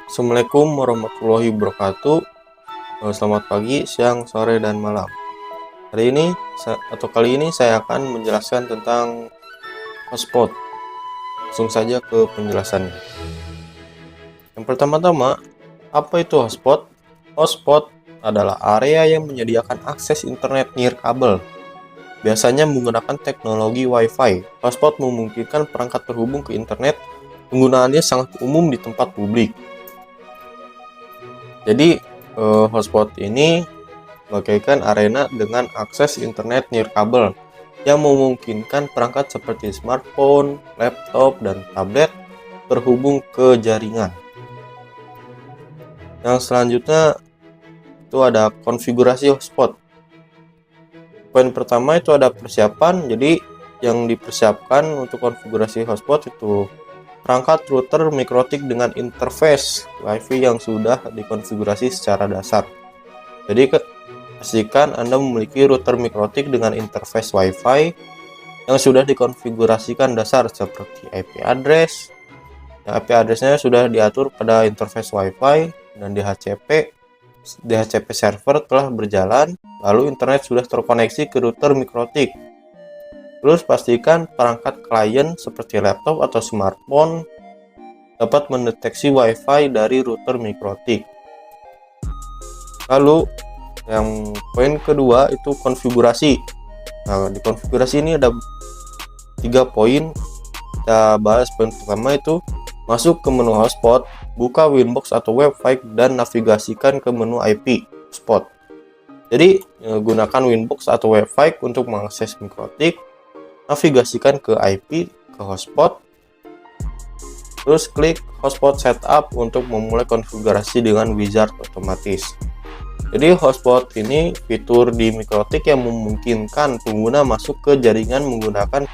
Assalamualaikum warahmatullahi wabarakatuh. Selamat pagi, siang, sore, dan malam. Kali ini saya akan menjelaskan tentang hotspot. Langsung saja ke penjelasannya. Yang pertama-tama, apa itu hotspot? Hotspot adalah area yang menyediakan akses internet nirkabel. Biasanya menggunakan teknologi Wi-Fi. Hotspot memungkinkan perangkat terhubung ke internet. Penggunaannya sangat umum di tempat publik. Jadi hotspot ini bagaikan arena dengan akses internet nirkabel yang memungkinkan perangkat seperti smartphone, laptop, dan tablet terhubung ke jaringan. Yang selanjutnya itu ada konfigurasi hotspot. Poin pertama itu ada persiapan. Jadi yang dipersiapkan untuk konfigurasi hotspot itu perangkat router mikrotik dengan interface Wi-Fi yang sudah dikonfigurasi secara dasar. Jadi pastikan Anda memiliki router mikrotik dengan interface Wi-Fi yang sudah dikonfigurasikan dasar seperti IP address. IP address-nya sudah diatur pada interface Wi-Fi dan DHCP server telah berjalan, lalu internet sudah terkoneksi ke router mikrotik. Terus pastikan perangkat klien seperti laptop atau smartphone dapat mendeteksi Wi-Fi dari router mikrotik. Lalu yang poin kedua itu konfigurasi. Nah, di konfigurasi ini ada 3 poin. Kita bahas poin pertama itu masuk ke menu hotspot, buka Winbox atau website dan navigasikan ke menu IP hotspot. Jadi gunakan Winbox atau website untuk mengakses mikrotik. Navigasikan ke IP, ke hotspot, terus klik hotspot setup untuk memulai konfigurasi dengan wizard otomatis. Jadi hotspot ini fitur di mikrotik yang memungkinkan pengguna masuk ke jaringan menggunakan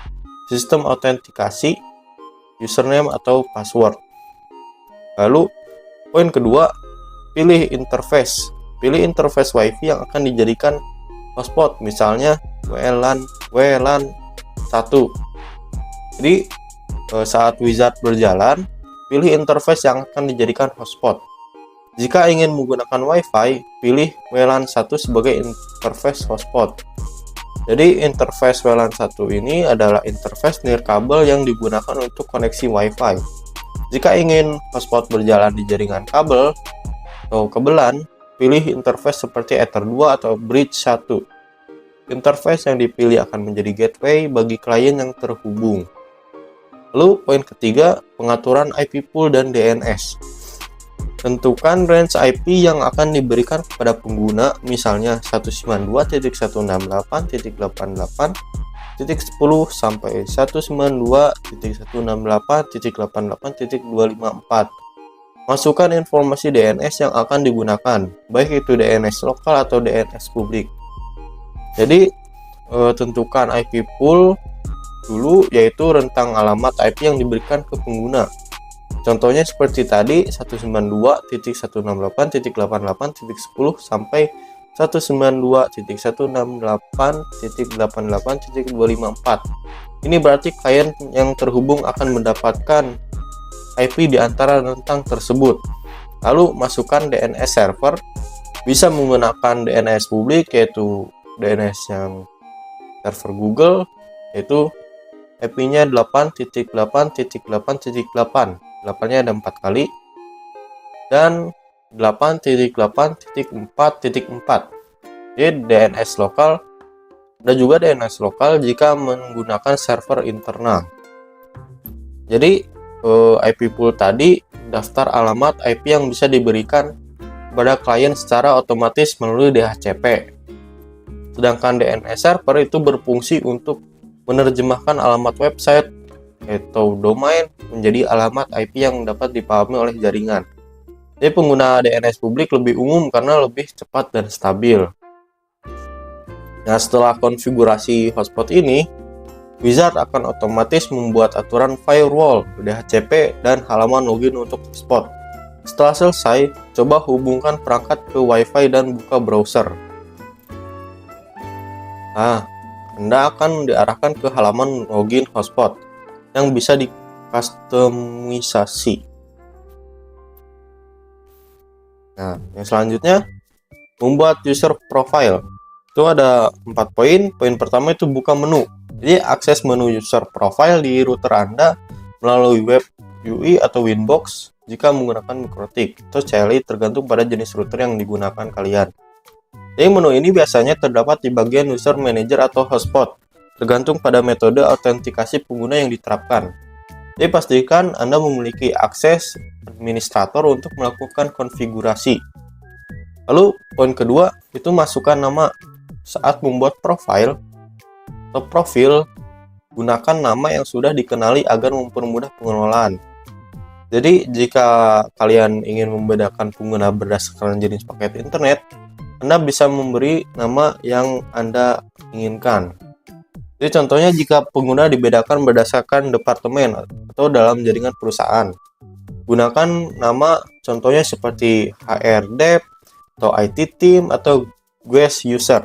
sistem autentikasi, username atau password. Lalu poin kedua, pilih interface. Pilih interface Wi-Fi yang akan dijadikan hotspot, misalnya WLAN 1. Jadi saat wizard berjalan, pilih interface yang akan dijadikan hotspot. Jika ingin menggunakan Wi-Fi, pilih WLAN 1 sebagai interface hotspot. Jadi interface WLAN 1 ini adalah interface nirkabel yang digunakan untuk koneksi Wi-Fi. Jika ingin hotspot berjalan di jaringan kabel atau kebelan, pilih interface seperti Ether 2 atau Bridge 1. Interface yang dipilih akan menjadi gateway bagi klien yang terhubung. Lalu poin ketiga, pengaturan IP pool dan DNS. Tentukan range IP yang akan diberikan kepada pengguna, misalnya 192.168.88.10 sampai 192.168.88.254. Masukkan informasi DNS yang akan digunakan, baik itu DNS lokal atau DNS publik. Jadi tentukan IP pool dulu, yaitu rentang alamat IP yang diberikan ke pengguna. Contohnya seperti tadi 192.168.88.10 sampai 192.168.88.254. Ini berarti klien yang terhubung akan mendapatkan IP di antara rentang tersebut. Lalu masukkan DNS server, bisa menggunakan DNS publik yaitu DNS yang server Google, yaitu IP-nya 8.8.8.8. 8-nya ada 4 kali, dan 8.8.4.4. Jadi DNS lokal, ada juga DNS lokal jika menggunakan server internal. Jadi IP pool tadi daftar alamat IP yang bisa diberikan kepada klien secara otomatis melalui DHCP. Sedangkan DNS server itu berfungsi untuk menerjemahkan alamat website atau domain menjadi alamat IP yang dapat dipahami oleh jaringan. Jadi pengguna DNS publik lebih umum karena lebih cepat dan stabil. Nah, setelah konfigurasi hotspot ini, wizard akan otomatis membuat aturan firewall, DHCP, dan halaman login untuk hotspot. Setelah selesai, coba hubungkan perangkat ke Wi-Fi dan buka browser. Nah, Anda akan diarahkan ke halaman login hotspot yang bisa dikustomisasi. Nah, yang selanjutnya membuat user profile. Itu ada 4 poin. Poin pertama itu buka menu. Jadi akses menu user profile di router Anda melalui web UI atau Winbox jika menggunakan MikroTik atau CLI tergantung pada jenis router yang digunakan kalian. Jadi menu ini biasanya terdapat di bagian user manager atau hotspot, tergantung pada metode autentikasi pengguna yang diterapkan. Jadi pastikan Anda memiliki akses administrator untuk melakukan konfigurasi. Lalu poin kedua itu masukkan nama. Saat membuat profil, gunakan nama yang sudah dikenali agar mempermudah pengelolaan. Jadi jika kalian ingin membedakan pengguna berdasarkan jenis paket internet, Anda bisa memberi nama yang Anda inginkan. Jadi contohnya jika pengguna dibedakan berdasarkan departemen atau dalam jaringan perusahaan, gunakan nama contohnya seperti HRD atau IT team atau guest user.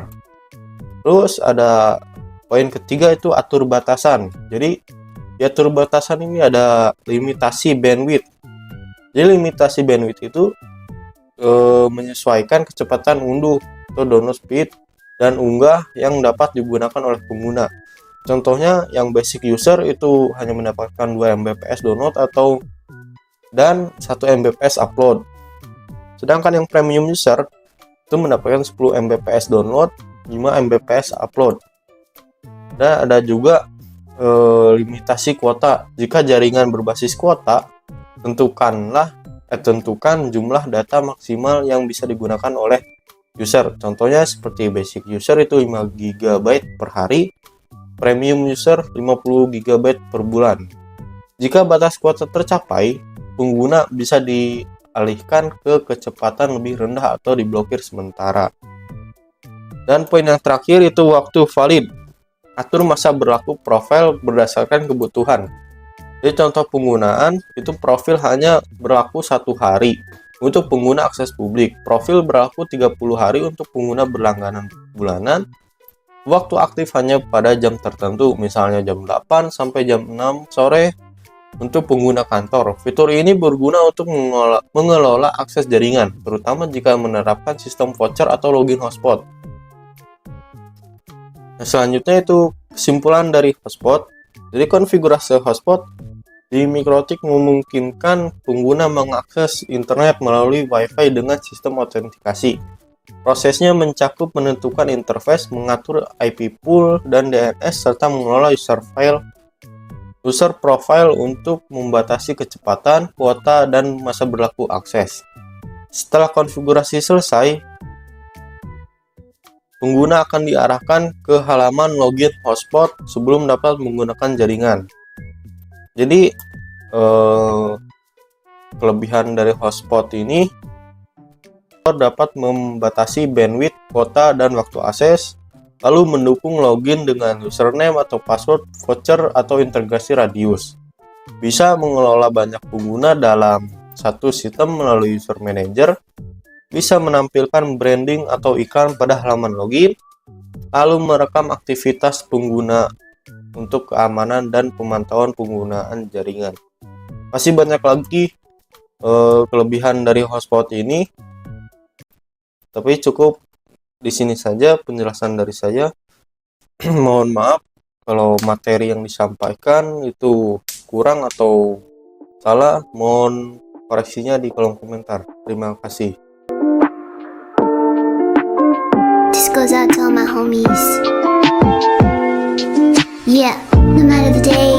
Terus ada poin ketiga itu atur batasan. Jadi di atur batasan ini ada limitasi bandwidth. Jadi limitasi bandwidth itu menyesuaikan kecepatan unduh atau download speed dan unggah yang dapat digunakan oleh pengguna. Contohnya yang basic user itu hanya mendapatkan 2 Mbps download dan 1 Mbps upload. Sedangkan yang premium user itu mendapatkan 10 Mbps download, 5 Mbps upload. Dan ada juga limitasi kuota. Jika jaringan berbasis kuota, tentukan jumlah data maksimal yang bisa digunakan oleh user. Contohnya seperti basic user itu 5 GB per hari, premium user 50 GB per bulan. Jika batas kuota tercapai, pengguna bisa dialihkan ke kecepatan lebih rendah atau diblokir sementara. Dan poin yang terakhir itu waktu valid. Atur masa berlaku profil berdasarkan kebutuhan. Jadi contoh penggunaan itu profil hanya berlaku 1 hari untuk pengguna akses publik. Profil berlaku 30 hari untuk pengguna berlangganan bulanan. Waktu aktif hanya pada jam tertentu, misalnya jam 8 sampai jam 6 sore untuk pengguna kantor. Fitur ini berguna untuk mengelola akses jaringan, terutama jika menerapkan sistem voucher atau login hotspot. Nah, selanjutnya itu kesimpulan dari hotspot. Jadi konfigurasi hotspot di MikroTik memungkinkan pengguna mengakses internet melalui WiFi dengan sistem autentikasi. Prosesnya mencakup menentukan interface, mengatur IP pool dan DNS, serta mengelola user profile untuk membatasi kecepatan, kuota, dan masa berlaku akses. Setelah konfigurasi selesai, pengguna akan diarahkan ke halaman login hotspot sebelum dapat menggunakan jaringan. Jadi kelebihan dari hotspot ini dapat membatasi bandwidth, kuota, dan waktu akses, lalu mendukung login dengan username atau password, voucher, atau integrasi radius. Bisa mengelola banyak pengguna dalam satu sistem melalui user manager, bisa menampilkan branding atau iklan pada halaman login, lalu merekam aktivitas pengguna untuk keamanan dan pemantauan penggunaan jaringan. Masih banyak lagi kelebihan dari hotspot ini, tapi cukup di sini saja penjelasan dari saya. Mohon maaf kalau materi yang disampaikan itu kurang atau salah, mohon koreksinya di kolom komentar. Terima kasih. This goes out to all my homies. Yeah, no matter the day,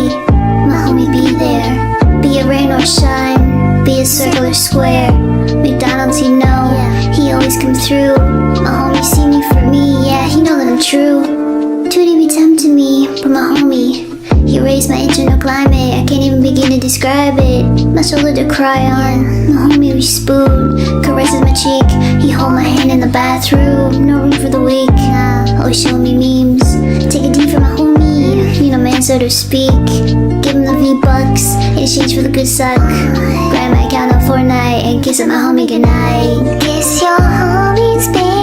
my homie be there. Be it rain or shine, be it circle or square. McDonald's, you know, he always comes through. My homie see me for me, yeah, he know that I'm true. Tootie be tempting me, but my homie, he raised my internal climate, I can't even begin to describe it. My shoulder to cry on, my homie we spoon. Caresses my cheek, he hold my hand in the bathroom. No room for the weak, always showing me memes. Take a D for my homie, you know man so to speak. Give him the V-Bucks, in exchange for the good suck. Grab my account on Fortnite and kiss at my homie goodnight. Kiss your homies, baby.